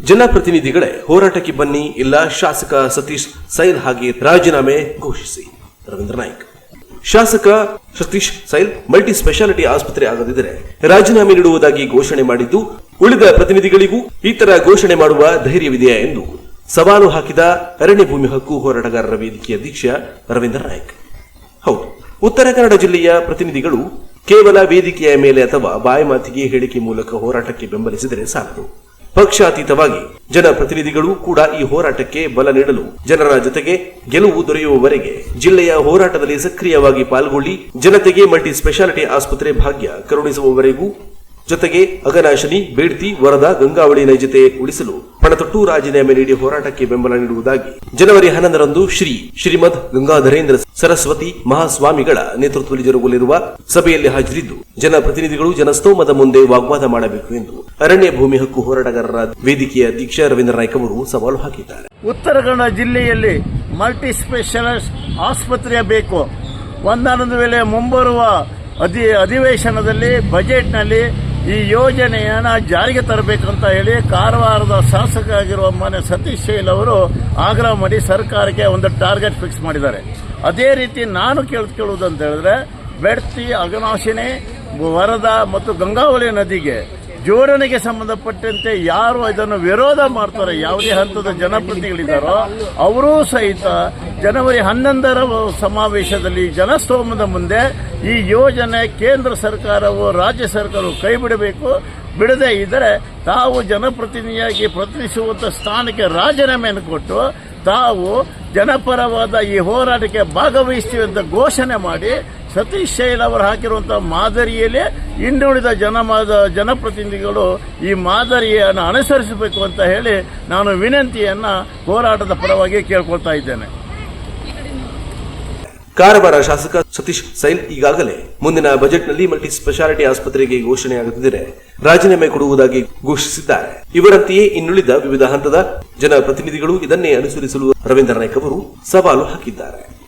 ಜನಪ್ರತಿನಿಧಿಗಳೇ ಹೋರಾಟಕ್ಕೆ ಬನ್ನಿ, ಇಲ್ಲ ಶಾಸಕ ಸತೀಶ್ ಸೈಲ್ ಹಾಗೆ ರಾಜೀನಾಮೆ ಘೋಷಿಸಿ. ರವೀಂದ್ರ ನಾಯ್ಕ್. ಶಾಸಕ ಸತೀಶ್ ಸೈಲ್ ಮಲ್ಟಿ ಸ್ಪೆಷಾಲಿಟಿ ಆಸ್ಪತ್ರೆ ಆಗದಿದ್ದರೆ ರಾಜೀನಾಮೆ ನೀಡುವುದಾಗಿ ಘೋಷಣೆ ಮಾಡಿದ್ದು, ಉಳಿದ ಪ್ರತಿನಿಧಿಗಳಿಗೂ ಈ ತರ ಘೋಷಣೆ ಮಾಡುವ ಧೈರ್ಯವಿದೆಯಾ ಎಂದು ಸವಾಲು ಹಾಕಿದ ಅರಣ್ಯ ಭೂಮಿ ಹಕ್ಕು ಹೋರಾಟಗಾರರ ವೇದಿಕೆಯ ಅಧ್ಯಕ್ಷ ರವೀಂದ್ರ ನಾಯ್ಕ್. ಹೌದು, ಉತ್ತರ ಕನ್ನಡ ಜಿಲ್ಲೆಯ ಪ್ರತಿನಿಧಿಗಳು ಕೇವಲ ವೇದಿಕೆಯ ಮೇಲೆ ಅಥವಾ ಬಾಯಿ ಮಾತಿಗೆ ಹೇಳಿಕೆ ಮೂಲಕ ಹೋರಾಟಕ್ಕೆ ಬೆಂಬಲಿಸಿದರೆ ಸಾಲದು. ಪಕ್ಷಾತೀತವಾಗಿ ಜನಪ್ರತಿನಿಧಿಗಳು ಕೂಡ ಈ ಹೋರಾಟಕ್ಕೆ ಬಲ ನೀಡಲು, ಜನರ ಜೊತೆಗೆ ಗೆಲುವು ದೊರೆಯುವವರೆಗೆ ಜಿಲ್ಲೆಯ ಹೋರಾಟದಲ್ಲಿ ಸಕ್ರಿಯವಾಗಿ ಪಾಲ್ಗೊಳ್ಳಿ, ಜನತೆಗೆ ಮಲ್ಟಿ ಸ್ಪೆಷಾಲಿಟಿ ಆಸ್ಪತ್ರೆ ಭಾಗ್ಯ ಕರುಣಿಸುವವರೆಗೂ, ಜೊತೆಗೆ ಅಘನಾಶಿನಿ, ಬೇಡ್ತಿ, ವರದಾ, ಗಂಗಾವಳಿ ನೈಜತೆ ಉಳಿಸಲು ಪಣತೊಟ್ಟು ರಾಜೀನಾಮೆ ನೀಡಿ ಹೋರಾಟಕ್ಕೆ ಬೆಂಬಲ ನೀಡುವುದಾಗಿ ಜನವರಿ 11ರಂದು ಶ್ರೀಮದ್ ಗಂಗಾಧರೇಂದ್ರ ಸರಸ್ವತಿ ಮಹಾಸ್ವಾಮಿಗಳ ನೇತೃತ್ವದಲ್ಲಿ ಜರುಗಲಿರುವ ಸಭೆಯಲ್ಲಿ ಹಾಜರಿದ್ದು, ಜನಪ್ರತಿನಿಧಿಗಳು ಜನಸ್ತೋಮದ ಮುಂದೆ ವಾಗ್ವಾದ ಮಾಡಬೇಕು ಎಂದು ಅರಣ್ಯ ಭೂಮಿ ಹಕ್ಕು ಹೋರಾಟಗಾರರ ವೇದಿಕೆಯ ಅಧ್ಯಕ್ಷ ರವೀಂದ್ರ ನಾಯ್ಕ್ ಅವರು ಸವಾಲು ಹಾಕಿದ್ದಾರೆ. ಉತ್ತರ ಕನ್ನಡ ಜಿಲ್ಲೆಯಲ್ಲಿ ಮಲ್ಟಿ ಸ್ಪೆಷಲಿಸ್ಟ್ ಆಸ್ಪತ್ರೆ ಬೇಕು. ಒಂದಾನೊಂದು ವೇಳೆ ಮುಂಬರುವ ಅಧಿವೇಶನದಲ್ಲಿ ಬಜೆಟ್ನಲ್ಲಿ ಈ ಯೋಜನೆಯನ್ನು ಜಾರಿಗೆ ತರಬೇಕಂತ ಹೇಳಿ ಕಾರವಾರದ ಶಾಸಕ ಆಗಿರುವ ಮಾನ್ಯ ಸತೀಶ್ ಸೈಲ್ ಅವರು ಆಗ್ರಹ ಮಾಡಿ ಸರ್ಕಾರಕ್ಕೆ ಒಂದು ಟಾರ್ಗೆಟ್ ಫಿಕ್ಸ್ ಮಾಡಿದ್ದಾರೆ. ಅದೇ ರೀತಿ ನಾನು ಕೇಳುವುದಂತ ಹೇಳಿದ್ರೆ, ಬೆಡ್ತಿ, ಅಘನಾಶಿನಿ, ವರದಾ ಮತ್ತು ಗಂಗಾವಳಿ ನದಿಗೆ ಜೋಡಣೆಗೆ ಸಂಬಂಧಪಟ್ಟಂತೆ ಯಾರು ಇದನ್ನು ವಿರೋಧ ಮಾಡ್ತಾರೆ, ಯಾವುದೇ ಹಂತದ ಜನಪ್ರತಿನಿಧಿಗಳಿದ್ದಾರೋ ಅವರೂ ಸಹಿತ ಜನವರಿ 11ರ ಸಮಾವೇಶದಲ್ಲಿ ಜನಸ್ತೋಮದ ಮುಂದೆ ಈ ಯೋಜನೆ ಕೇಂದ್ರ ಸರ್ಕಾರವು ರಾಜ್ಯ ಸರ್ಕಾರವು ಕೈ ಬಿಡಬೇಕು. ಬಿಡದೇ ಇದ್ದರೆ ತಾವು ಜನಪ್ರತಿನಿಧಿಯಾಗಿ ಪ್ರತಿನಿಧಿಸುವಂಥ ಸ್ಥಾನಕ್ಕೆ ರಾಜೀನಾಮೆಯನ್ನು ಕೊಟ್ಟು ತಾವು ಜನಪರವಾದ ಈ ಹೋರಾಟಕ್ಕೆ ಭಾಗವಹಿಸ್ತೀವಿ ಅಂತ ಘೋಷಣೆ ಮಾಡಿ ಸತೀಶ್ ಸೈಲ್ ಅವರು ಹಾಕಿರುವಂತಹ ಮಾದರಿಯಲ್ಲೇ ಇನ್ನುಳಿದ ಜನಪ್ರತಿನಿಧಿಗಳು ಈ ಮಾದರಿಯನ್ನು ಅನುಸರಿಸಬೇಕು ಅಂತ ಹೇಳಿ ನಾನು ವಿನಂತಿಯನ್ನ ಹೋರಾಟದ ಪರವಾಗಿ ಕೇಳ್ಕೊಳ್ತಾ ಇದ್ದೇನೆ. ಕಾರವಾರ ಶಾಸಕ ಸತೀಶ್ ಸೈಲ್ ಈಗಾಗಲೇ ಮುಂದಿನ ಬಜೆಟ್ನಲ್ಲಿ ಮಲ್ಟಿ ಸ್ಪೆಷಾಲಿಟಿ ಆಸ್ಪತ್ರೆಗೆ ಘೋಷಣೆಯಾಗುತ್ತಿದ್ದರೆ ರಾಜೀನಾಮೆ ಕೊಡುವುದಾಗಿ ಘೋಷಿಸಿದ್ದಾರೆ. ಇವರಂತೆಯೇ ಇನ್ನುಳಿದ ವಿವಿಧ ಹಂತದ ಜನಪ್ರತಿನಿಧಿಗಳು ಇದನ್ನೇ ಅನುಸರಿಸಲು ರವೀಂದ್ರ ನಾಯ್ಕ್ ಅವರು ಸವಾಲು ಹಾಕಿದ್ದಾರೆ.